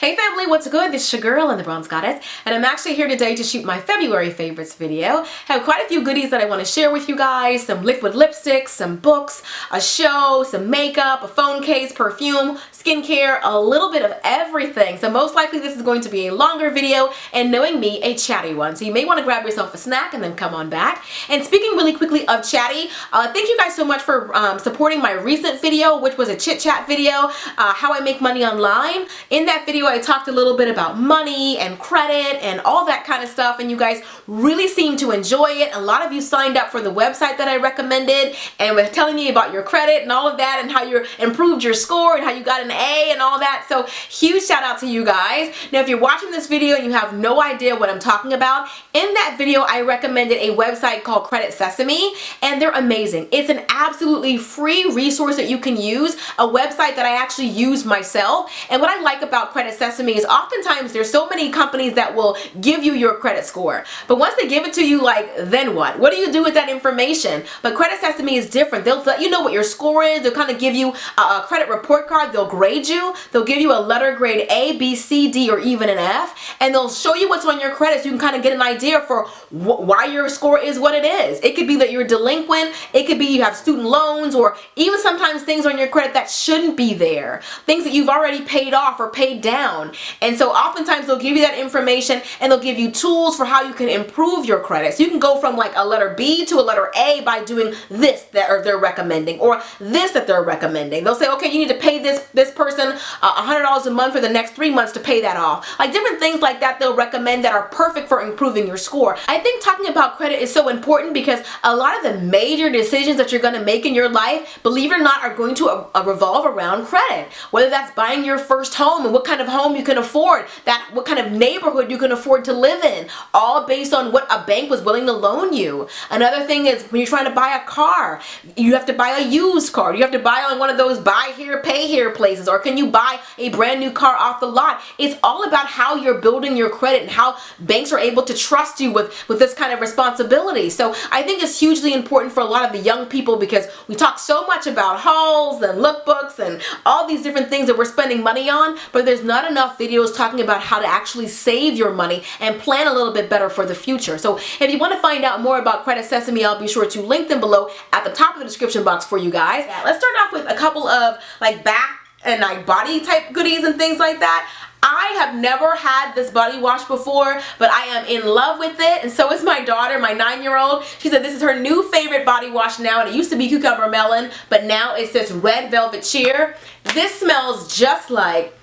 Hey family, what's good? This is your girl and the Bronze Goddess, and I'm actually here today to shoot my February favorites video. I have quite a few goodies that I want to share with you guys, some liquid lipsticks, some books, a show, some makeup, a phone case, perfume, skincare, a little bit of everything. So most likely this is going to be a longer video, and knowing me, a chatty one. So you may want to grab yourself a snack and then come on back. And speaking really quickly of chatty, thank you guys so much for supporting my recent video, which was a chit chat video, how I make money online. In that video, I talked a little bit about money and credit and all that kind of stuff, and you guys really seemed to enjoy it. A lot of you signed up for the website that I recommended and were telling me about your credit and all of that and how you improved your score and how you got an A and all that. So huge shout out to you guys. Now if you're watching this video and you have no idea what I'm talking about, in that video I recommended a website called Credit Sesame, and they're amazing. It's an absolutely free resource that you can use, a website that I actually use myself. And what I like about Credit Sesame is oftentimes there's so many companies that will give you your credit score, but once they give it to you, like, then what? What do you do with that information? But Credit Sesame is different. They'll let you know what your score is. They'll kind of give you a credit report card. They'll grade you. They'll give you a letter grade A, B, C, D, or even an F, and they'll show you what's on your credit so you can kind of get an idea for why your score is what it is. It could be that you're delinquent. It could be you have student loans, or even sometimes things on your credit that shouldn't be there. Things that you've already paid off or paid down. And so oftentimes they'll give you that information and they'll give you tools for how you can improve your credit. So you can go from like a letter B to a letter A by doing this that they're recommending, or this that they're recommending. They'll say, okay, you need to pay this person $100 a month for the next 3 months to pay that off. Like different things like that they'll recommend that are perfect for improving your score. I think talking about credit is so important because a lot of the major decisions that you're going to make in your life, believe it or not, are going to revolve around credit. Whether that's buying your first home and what kind of home you can afford, what kind of neighborhood you can afford to live in, all based on what a bank was willing to loan you. Another thing is when you're trying to buy a car, you have to buy a used car. You have to buy on one of those buy here, pay here places, or can you buy a brand new car off the lot? It's all about how you're building your credit and how banks are able to trust you with this kind of responsibility. So I think it's hugely important for a lot of the young people because we talk so much about hauls and lookbooks and all these different things that we're spending money on, but there's not enough videos talking about how to actually save your money and plan a little bit better for the future. So if you want to find out more about Credit Sesame, I'll be sure to link them below at the top of the description box for you guys. Let's start off with a couple of like back and like body type goodies and things like that. I have never had this body wash before, but I am in love with it, and so is my daughter, my 9-year-old. She said this is her new favorite body wash now, and it used to be cucumber melon, but now it's this red velvet cheer. This smells just like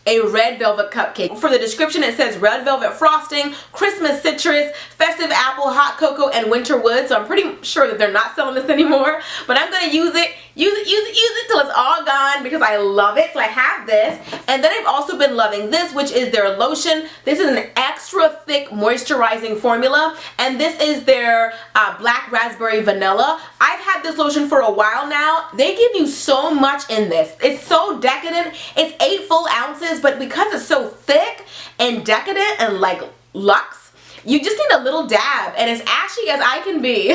a red velvet cupcake. For the description it says red velvet frosting, Christmas citrus, festive apple, hot cocoa, and winter wood. So I'm pretty sure that they're not selling this anymore, but I'm gonna use it till it's all gone because I love it. So I have this, and then I've also been loving this, which is their lotion. This is an extra thick moisturizing formula, and this is their black raspberry vanilla. I've had this lotion for a while now. They give you so much in this. It's so decadent. It's 8 full ounces, but because it's so thick and decadent and like luxe, you just need a little dab, and as ashy as I can be,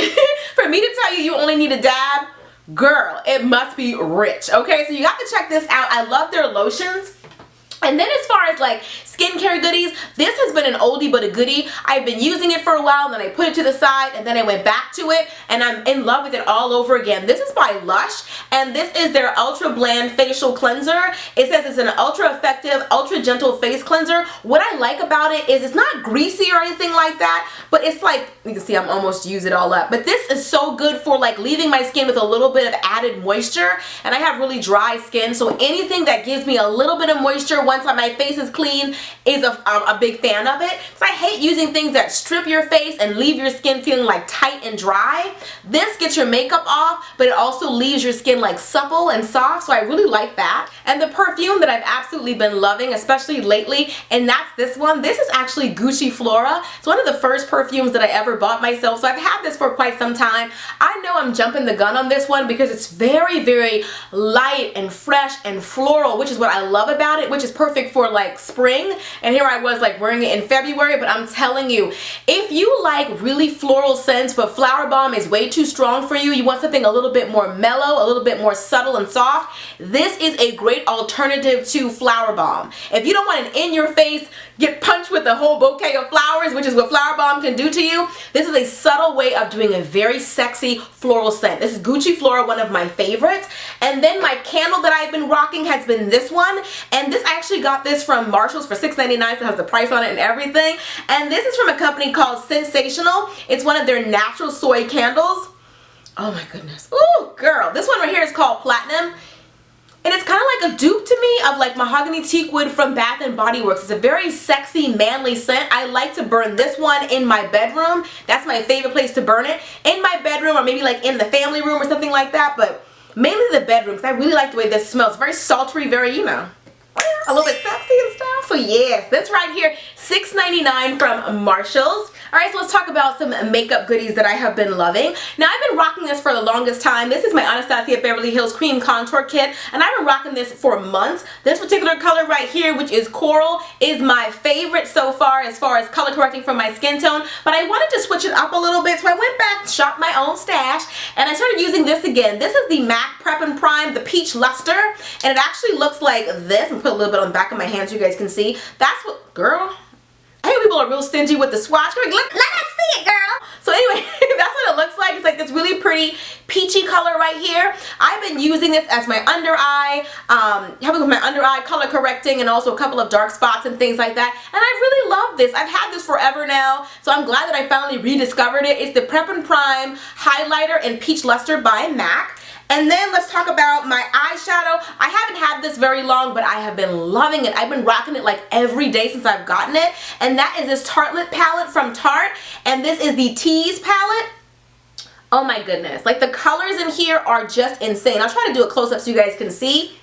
for me to tell you only need a dab, girl, it must be rich. Okay, so you got to check this out. I love their lotions. And then as far as like skincare goodies, this has been an oldie but a goodie. I've been using it for a while, and then I put it to the side, and then I went back to it, and I'm in love with it all over again. This is by Lush, and this is their Ultra Bland Facial Cleanser. It says it's an ultra effective, ultra gentle face cleanser. What I like about it is it's not greasy or anything like that, but it's like, you can see I'm almost used it all up. But this is so good for like leaving my skin with a little bit of added moisture, and I have really dry skin, so anything that gives me a little bit of moisture once my face is clean is a big fan of it. So I hate using things that strip your face and leave your skin feeling like tight and dry. This gets your makeup off, but it also leaves your skin like supple and soft, so I really like that. And the perfume that I've absolutely been loving, especially lately, and that's this one. This is actually Gucci Flora. It's one of the first perfumes that I ever bought myself, so I've had this for quite some time. I know I'm jumping the gun on this one because it's very, very light and fresh and floral, which is what I love about it, which is perfect for like spring, and here I was like wearing it in February, but I'm telling you, if you like really floral scents but Flower Bomb is way too strong for you, you want something a little bit more mellow, a little bit more subtle and soft, this is a great alternative to Flower Bomb. If you don't want an in-your-face, get punched with a whole bouquet of flowers, which is what Flower Bomb can do to you, this is a subtle way of doing a very sexy floral scent. This is Gucci Flora, one of my favorites. And then my candle that I've been rocking has been this one. And this, I actually got this from Marshall's for $6.99, so it has the price on it and everything. And this is from a company called Sensational. It's one of their natural soy candles. Oh my goodness. Ooh, girl. This one right here is called Platinum. And it's kind of like a dupe to me of like Mahogany Teak Wood from Bath and Body Works. It's a very sexy, manly scent. I like to burn this one in my bedroom. That's my favorite place to burn it. In my bedroom, or maybe like in the family room or something like that. But mainly the bedroom, because I really like the way this smells. Very sultry, very, you know, a little bit sexy and stuff. So yes, this right here, $6.99 from Marshall's. Alright, so let's talk about some makeup goodies that I have been loving. Now, I've been rocking this for the longest time. This is my Anastasia Beverly Hills Cream Contour Kit, and I've been rocking this for months. This particular color right here, which is Coral, is my favorite so far as color correcting for my skin tone, but I wanted to switch it up a little bit, so I went back, shopped my own stash, and I started using this again. This is the MAC Prep and Prime, the Peach Luster, and it actually looks like this. I'm put a little bit on the back of my hand so you guys can see. That's what, girl, I think people are real stingy with the swatch. Like, let us see it, girl. So anyway, that's what it looks like. It's like this really pretty peachy color right here. I've been using this as my under eye, helping with my under eye color correcting, and also a couple of dark spots and things like that. And I really love this. I've had this forever now, so I'm glad that I finally rediscovered it. It's the Prep and Prime Highlighter in Peach Luster by MAC. And then let's talk about my eyeshadow. I haven't had this very long, but I have been loving it. I've been rocking it like every day since I've gotten it. And that is this Tartelette palette from Tarte. And this is the Tease palette. Oh my goodness. Like, the colors in here are just insane. I'll try to do a close-up so you guys can see.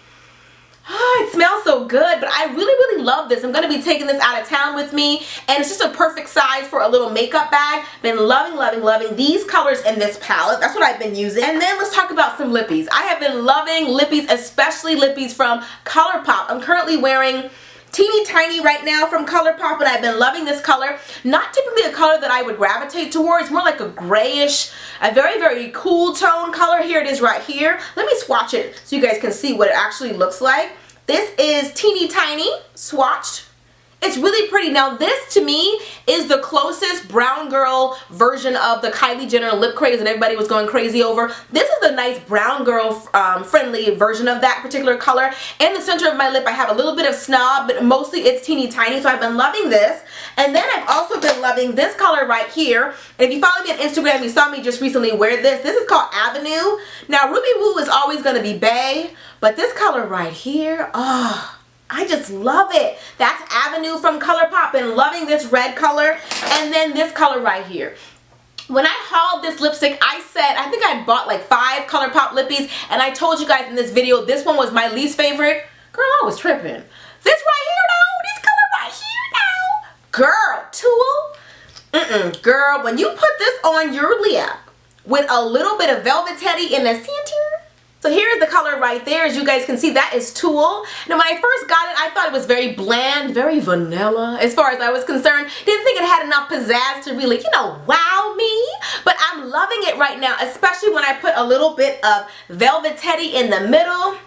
Oh, it smells so good, but I really love this. I'm going to be taking this out of town with me, and it's just a perfect size for a little makeup bag. Been loving these colors in this palette. That's what I've been using. And then let's talk about some lippies. I have been loving lippies, especially lippies from ColourPop. I'm currently wearing Teeny Tiny right now from ColourPop, and I've been loving this color. Not typically a color that I would gravitate towards, more like a grayish, a very cool tone color. Here it is right here. Let me swatch it so you guys can see what it actually looks like. This is Teeny Tiny swatched. It's really pretty. Now, this to me is the closest brown girl version of the Kylie Jenner lip craze that everybody was going crazy over. This is a nice brown girl friendly version of that particular color. In the center of my lip, I have a little bit of Snob, but mostly it's Teeny Tiny, so I've been loving this. And then I've also been loving this color right here. And if you follow me on Instagram, you saw me just recently wear this. This is called Avenue. Now, Ruby Woo is always going to be bae, but this color right here, oh, I just love it. That's Avenue from ColourPop. Been loving this red color. And then this color right here. When I hauled this lipstick, I said, I think I bought like 5 ColourPop lippies, and I told you guys in this video, this one was my least favorite. Girl, I was tripping. This right here though, this color right here now. Girl, Tulle. Girl, when you put this on your lip with a little bit of Velvet Teddy in the center. So here's the color right there. As you guys can see, that is Tulle. Now, when I first got it, I thought it was very bland, very vanilla as far as I was concerned. Didn't think it had enough pizzazz to really, you know, wow me. But I'm loving it right now, especially when I put a little bit of Velvet Teddy in the middle.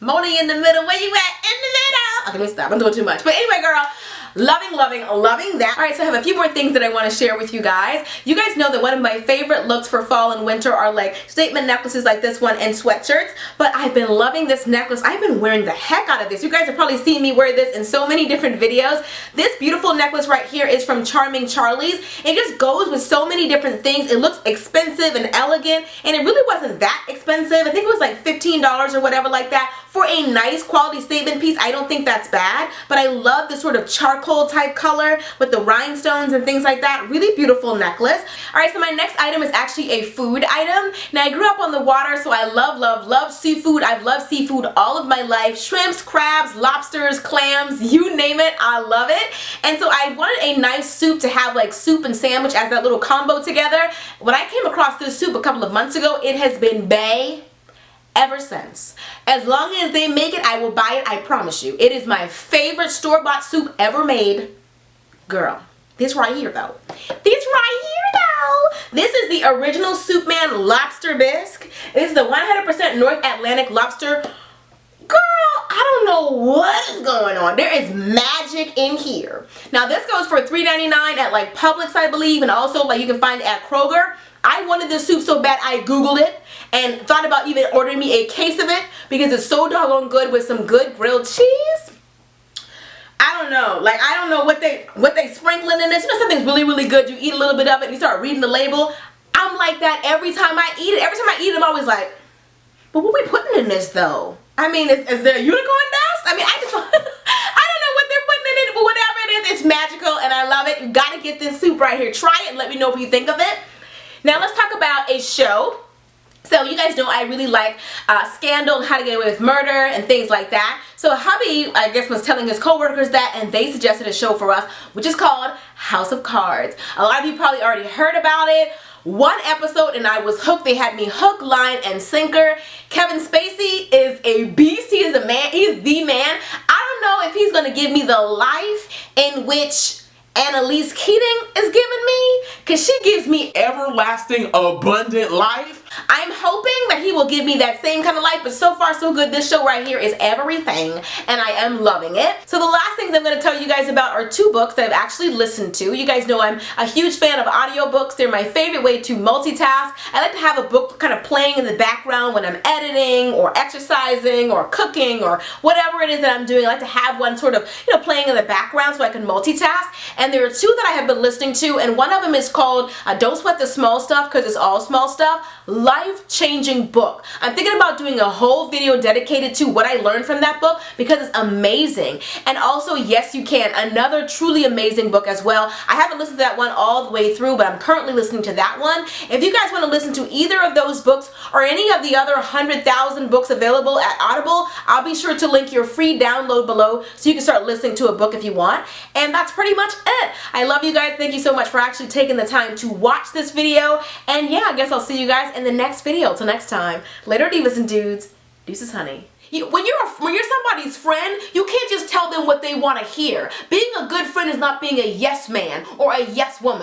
Moni in the middle. Where you at? In the middle. Okay, let me stop. I'm doing too much. But anyway, girl, loving that. Alright, so I have a few more things that I want to share with you guys. You guys know that one of my favorite looks for fall and winter are like statement necklaces like this one and sweatshirts, but I've been loving this necklace. I've been wearing the heck out of this. You guys have probably seen me wear this in so many different videos. This beautiful necklace right here is from Charming Charlie's. It just goes with so many different things. It looks expensive and elegant, and it really wasn't that expensive. I think it was like $15 or whatever like that. For a nice quality statement piece, I don't think that's bad, but I love this sort of charcoal type color with the rhinestones and things like that. Really beautiful necklace. Alright, so my next item is actually a food item. Now, I grew up on the water, so I love seafood. I've loved seafood all of my life. Shrimps, crabs, lobsters, clams, you name it, I love it. And so I wanted a nice soup to have like soup and sandwich as that little combo together. When I came across this soup a couple of months ago, it has been bae ever since. As long as they make it, I will buy it, I promise you. It is my favorite store-bought soup ever made. Girl, this right here though. This right here though. This is the original Soup Man lobster bisque. This is the 100% North Atlantic lobster. Girl, I don't know what is going on. There is magic in here. Now this goes for $3.99 at like Publix, I believe, and also like you can find it at Kroger. I wanted this soup so bad I Googled it and thought about even ordering me a case of it because it's so doggone good with some good grilled cheese. I don't know. Like, I don't know what they sprinkling in this. You know, something's really, really good. You eat a little bit of it and you start reading the label. I'm like that every time I eat it. Every time I eat it, I'm always like, but what we putting in this though? I mean, is there unicorn dust? I mean, I don't know what they're putting in it, but whatever it is, it's magical and I love it. You gotta get this soup right here. Try it and let me know what you think of it. Now let's talk about a show. So you guys know I really like Scandal and How to Get Away with Murder and things like that. So hubby, I guess, was telling his co-workers that, and they suggested a show for us, which is called House of Cards. A lot of you probably already heard about it. One episode and I was hooked. They had me hook, line, and sinker. Kevin Spacey is a beast. He is a man. He is the man. I don't know if he's going to give me the life in which Annalise Keating is giving me, because she gives me everlasting abundant life. I'm hoping that he will give me that same kind of life, but so far so good. This show right here is everything and I am loving it. So the last things I'm going to tell you guys about are two books that I've actually listened to. You guys know I'm a huge fan of audiobooks. They're my favorite way to multitask. I like to have a book kind of playing in the background when I'm editing or exercising or cooking or whatever it is that I'm doing. I like to have one sort of, you know, playing in the background so I can multitask. And there are two that I have been listening to, and one of them is called Don't Sweat the Small Stuff, because it's all small stuff. Life-changing book. I'm thinking about doing a whole video dedicated to what I learned from that book because it's amazing. And also, Yes You Can, another truly amazing book as well. I haven't listened to that one all the way through, but I'm currently listening to that one. If you guys want to listen to either of those books or any of the other 100,000 books available at Audible, I'll be sure to link your free download below so you can start listening to a book if you want. And that's pretty much it. I love you guys. Thank you so much for actually taking the time to watch this video. And yeah, I guess I'll see you guys in the next video. Till next time. Later, divas and dudes. Deuces, honey. When you're somebody's friend, you can't just tell them what they want to hear. Being a good friend is not being a yes man or a yes woman.